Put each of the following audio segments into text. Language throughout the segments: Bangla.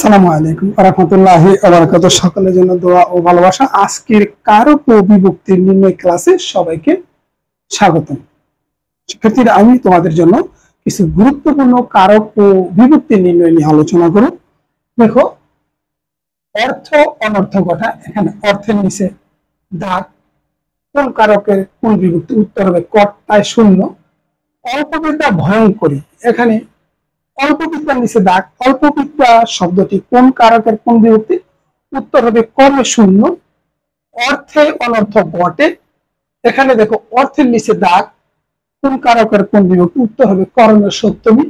আসসালামু আলাইকুম ওয়া রাহমাতুল্লাহি ওয়া বারাকাতুহু। সকলের জন্য দোয়া ও ভালোবাসা। আজকের কারক ও বিভক্তির নির্ণয় ক্লাসে সবাইকে স্বাগতম। শিক্ষার্থীরা, আমি তোমাদের জন্য কিছু গুরুত্বপূর্ণ কারক ও বিভক্তির নির্ণয় নিয়ে আলোচনা করব। দেখো, অর্থ অনর্থকতা, এখানে অর্থের নিচে দাগ, কোন কারকের কোন বিভক্তি, উত্তর হবে কর্তায় শূন্য। অল্পবিদ্যা ভয়ঙ্করী, এখানে অল্পবিদ্যার নিচে দাগ, অল্পবিদ্যা শব্দটি কোন কারকের কোন বিভক্তি, উত্তর হবে কর্মে শূন্য। অর্থে অনর্থক বটে, এখানে দেখো অর্থের নিচে দাগ, কোন কারকের কোন বিভক্তি, উত্তর হবে কর্মের সপ্তমী।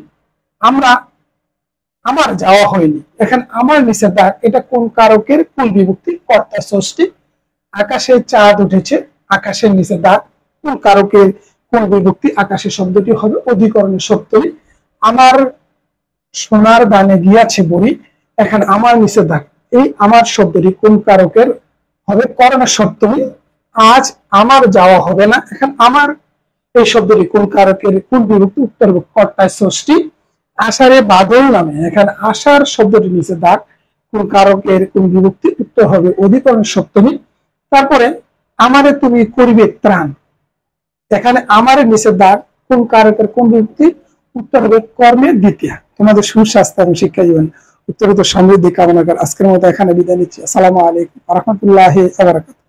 আমার যাওয়া হয়নি, এখানে আমার নিচে দাগ, এটা কোন কারকের কোন বিভক্তি, কর্তা ষষ্ঠী। আকাশে চাঁদ উঠেছে, আকাশের নিচে দাগ, কোন কারকের কোন বিভক্তি, আকাশে শব্দটি হবে অধিকরণের সপ্তমী। আমার সোনার দানে গিয়াছে বড়ি, এখানে আমার নিচে দাগ, এই আমার শব্দটি কোন কারকের হবে, করণের সপ্তমী। আজ আমার যাওয়া হবে না, এখানে আমার এই শব্দটি কোন কারকের কোন বিভক্তি, উত্তর হবে কর্তায় ষষ্ঠী। আষাঢ়ে বাদল নামে, এখানে আষাঢ় শব্দটি নিচে দাগ, কোন কারকের কোন বিভক্তি, উত্তর হবে অধিকরণের সপ্তমী। তারপরে আমারে তুমি করিবে ত্রাণ, এখানে আমারে নিচে দাগ, কোন কারকের কোন বিভক্তি, উত্তর হবে কর্মের দ্বিতীয়া। তোমাদের সুস্বাস্থ্য এবং শিক্ষা জীবন উত্তরোত্তর সমৃদ্ধি কামনা করে আজকের মতো এখানে বিদায় নিচ্ছি। আসসালামু আলাইকুম ওয়া রাহমাতুল্লাহি ওয়া বারাকাতুহু।